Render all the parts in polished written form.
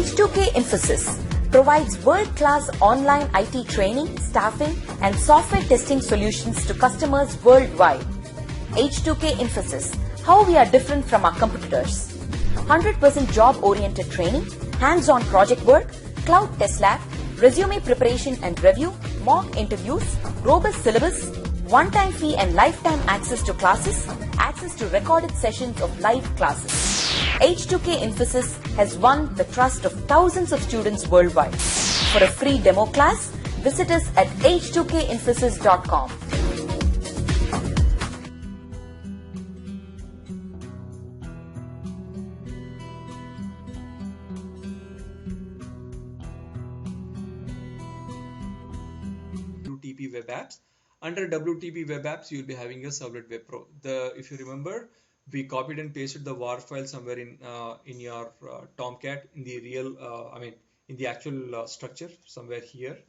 H2K Infosys provides world-class online IT training, staffing, and software testing solutions to customers worldwide. H2K Infosys, how we are different from our competitors. 100% job-oriented training, hands-on project work, cloud test lab, resume preparation and review, mock interviews, robust syllabus, one-time fee and lifetime access to classes, access to recorded sessions of live classes. H2K Infosys has won the trust of thousands of students worldwide. For a free demo class, visit us at h2kinfosys.com. WTP Web Apps. Under WTP Web Apps, you'll be having a Servlet Web Pro. If you remember, we copied and pasted the WAR file somewhere in your Tomcat in the real, in the actual structure somewhere here.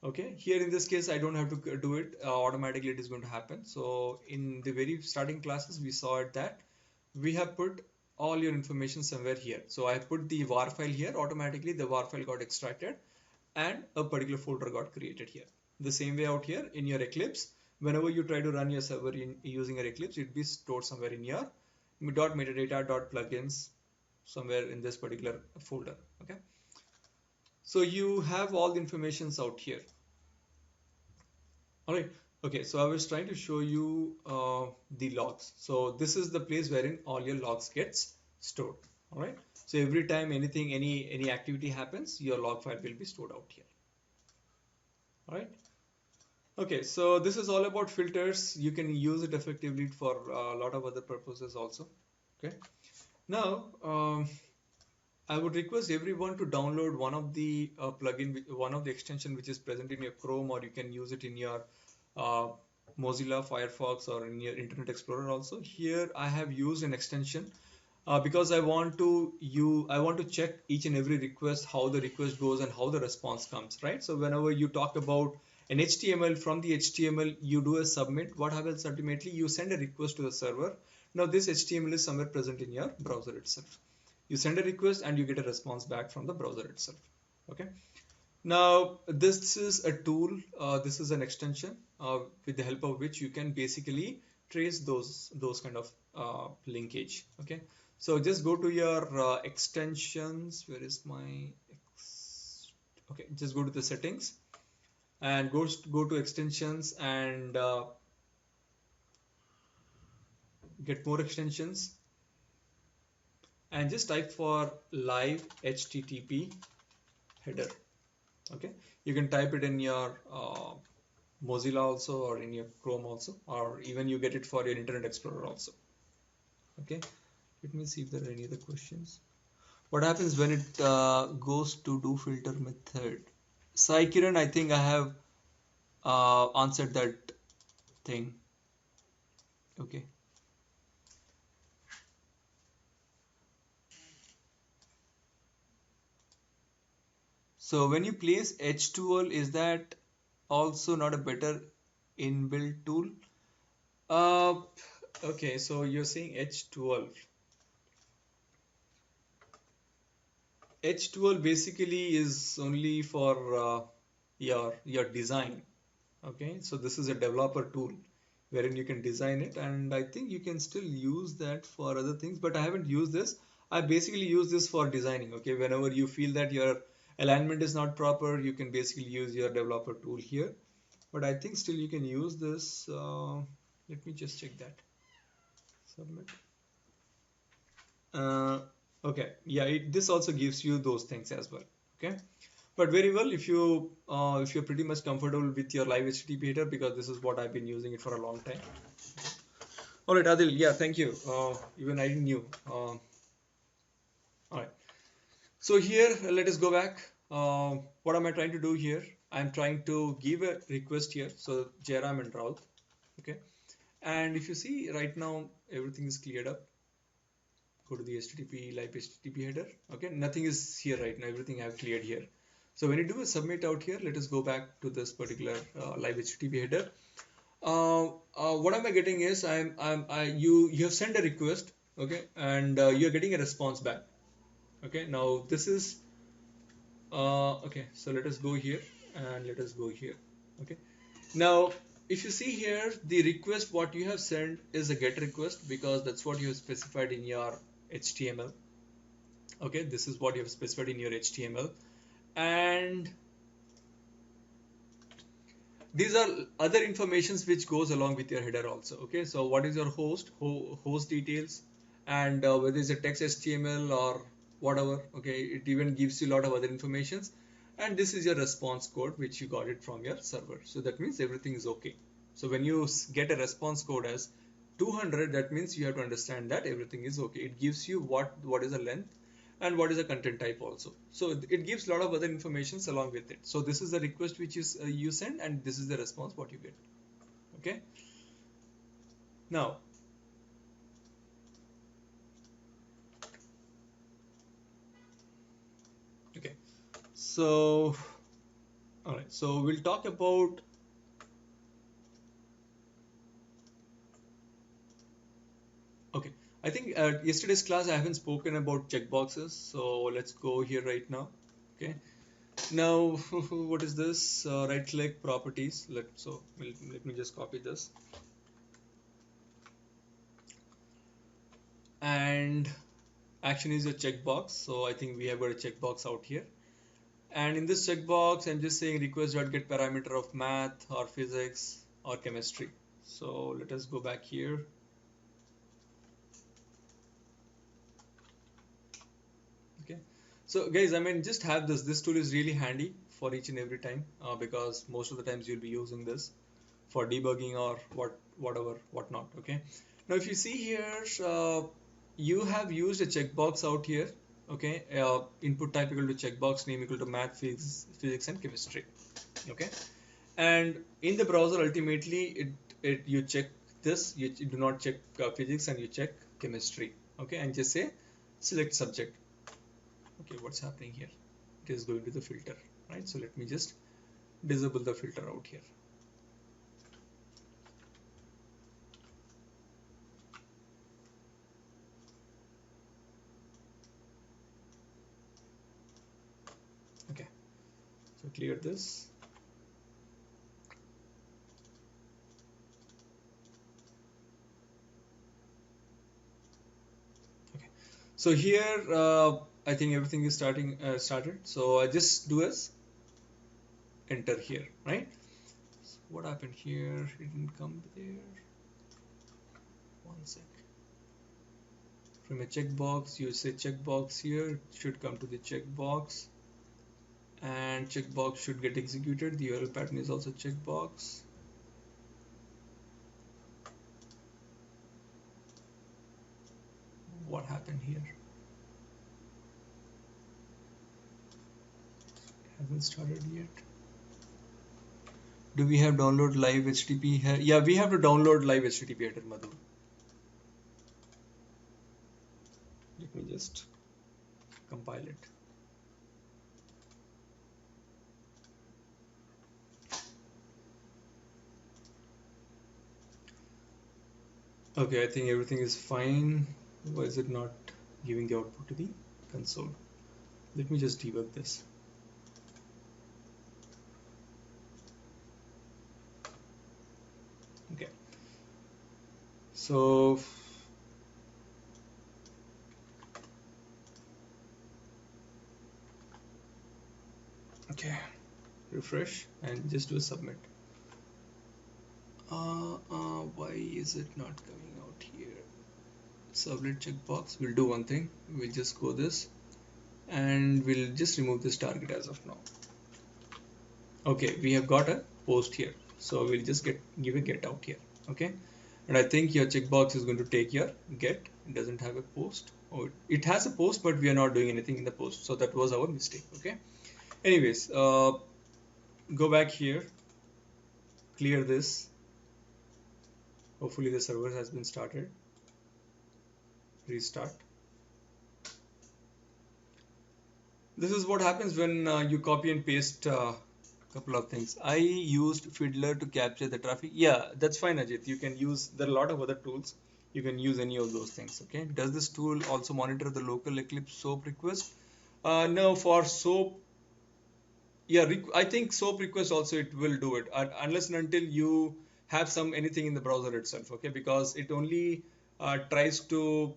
Okay, here in this case, I don't have to do it automatically. It is going to happen. So in the very starting classes, we saw it that we have put all your information somewhere here. So I put the WAR file here. Automatically, the WAR file got extracted and a particular folder got created here. The same way out here in your Eclipse, whenever you try to run your server using your Eclipse, it will be stored somewhere in your .metadata.plugins somewhere in this particular folder. Okay, so you have all the informations out here. All right. Okay, so I was trying to show you the logs. So this is the place wherein all your logs gets stored. All right. So every time any activity happens, your log file will be stored out here. All right. Okay, so this is all about filters. You can use it effectively for a lot of other purposes also. Okay. Now, I would request everyone to download one of the one of the extension which is present in your Chrome, or you can use it in your Mozilla Firefox or in your Internet Explorer also. Here I have used an extension because I want to check each and every request, how the request goes and how the response comes, right? So whenever you talk about an HTML, from the HTML you do a submit, what happens ultimately? You send a request to the server. Now this HTML is somewhere present in your browser itself. You send a request and you get a response back from the browser itself. Okay. Now this is a tool, this is an extension with the help of which you can basically trace those kind of linkage. Okay, so just go to your extensions. Where is my okay, just go to the settings and go to extensions and get more extensions and just type for live HTTP header. Okay, you can type it in your Mozilla also, or in your Chrome also, or even you get it for your Internet Explorer also. Okay, let me see if there are any other questions. What happens when it goes to do filter method? Sai Kiran, I think I have answered that thing. Okay. So when you place H2L, is that also not a better inbuilt tool? Okay, so you're saying H2L. H2L basically is only for your design. Okay, so this is a developer tool wherein you can design it, and I think you can still use that for other things, but I haven't used this. I basically use this for designing. Okay, whenever you feel that your alignment is not proper, you can basically use your developer tool here, but I think still you can use this. Let me just check that. Submit. Okay, yeah, this also gives you those things as well. Okay, but very well, if you're pretty much comfortable with your live HTTP header, because this is what I've been using it for a long time. All right, Adil, yeah, thank you. Even I didn't knew. All right, so here let us go back. What am I trying to do here? I'm trying to give a request here, so Jairam and Raut. Okay, and if you see right now everything is cleared up. Go to the HTTP live HTTP header. Okay, nothing is here right now, everything I've cleared here. So when you do a submit out here, let us go back to this particular live HTTP header. What am I getting is you have sent a request, okay, and you're getting a response back. Okay, now this is okay, so let us go here and let us go here. Okay, now if you see here, the request what you have sent is a GET request because that's what you have specified in your HTML. Okay, this is what you have specified in your HTML, and these are other informations which goes along with your header also. Okay, so what is your host details, and whether it's a text HTML or whatever. Okay, it even gives you a lot of other informations, and this is your response code which you got it from your server. So that means everything is okay. So when you get a response code as 200, that means you have to understand that everything is okay. It gives you what is the length and what is the content type also. So it gives a lot of other informations along with it. So this is the request which is you send, and this is the response what you get. Okay, now okay, so all right, so we'll talk about okay, I think yesterday's class I haven't spoken about checkboxes, so let's go here right now. Okay, now what is this? Right click properties. Let me just copy this, and action is a checkbox. So I think we have got a checkbox out here. And in this checkbox, I'm just saying request.get parameter of math or physics or chemistry. So let us go back here. Okay. So guys, I mean, just have this. This tool is really handy for each and every time because most of the times you'll be using this for debugging or whatnot. Okay. Now, if you see here, you have used a checkbox out here. Okay. Input type equal to checkbox, name equal to math, physics, and chemistry. Okay. And in the browser, ultimately, you check this. You do not check physics, and you check chemistry. Okay. And just say select subject. Okay. What's happening here? It is going to the filter, right? So let me just disable the filter out here. Okay. So clear this. Okay. So here, I think everything is started. So I just do as enter here, right? So what happened here? It didn't come there. One sec. From a checkbox, you say checkbox here. It should come to the checkbox, and checkbox should get executed. The URL pattern is also checkbox. What happened here? Haven't started yet. Do we have download live HTTP here? Yeah, we have to download live HTTP header, Madhu. Let me just compile it. Okay, I think everything is fine. Why is it not giving the output to the console? Let me just debug this. Okay. So okay, refresh and just do a submit. Why is it not coming out here? Submit checkbox. We'll do one thing. We'll just go this, and we'll just remove this target as of now. Okay, we have got a post here, so we'll just give a get out here. Okay, and I think your checkbox is going to take your get. It doesn't have a post, or it has a post, but we are not doing anything in the post, so that was our mistake. Okay, anyways, go back here, clear this. Hopefully the server has been started. Restart. This is what happens when you copy and paste a couple of things. I used Fiddler to capture the traffic. Yeah, that's fine, Ajit. You can use, there are a lot of other tools. you can use any of those things. Okay, does this tool also monitor the local Eclipse SOAP request? No, for SOAP, yeah, I think SOAP request also it will do it, unless and until you have some anything in the browser itself. Okay, because it only tries to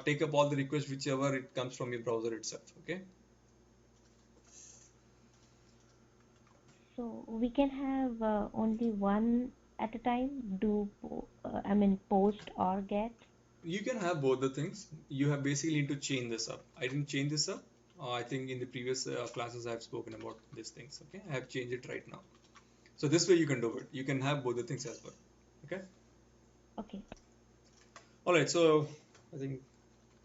take up all the requests whichever it comes from your browser itself. Okay. So we can have only one at a time, I mean, post or get. You can have both the things. You have basically need to chain this up. I didn't change this up. I think in the previous classes I've spoken about these things. Okay, I have changed it right now. So this way you can do it. You can have both the things as well. Okay. Okay. All right. So I think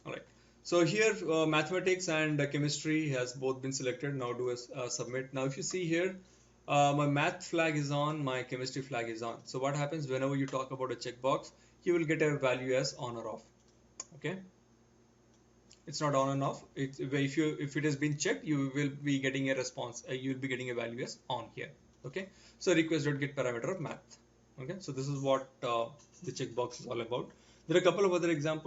all right. So here mathematics and chemistry has both been selected. Now do a submit. Now if you see here, my math flag is on, my chemistry flag is on. So what happens whenever you talk about a checkbox, you will get a value as on or off. Okay. It's not on and off. If it has been checked, you will be getting a response. You will be getting a value as on here. Okay. So request.get parameter of math. Okay. So this is what the checkbox is all about. There are a couple of other examples.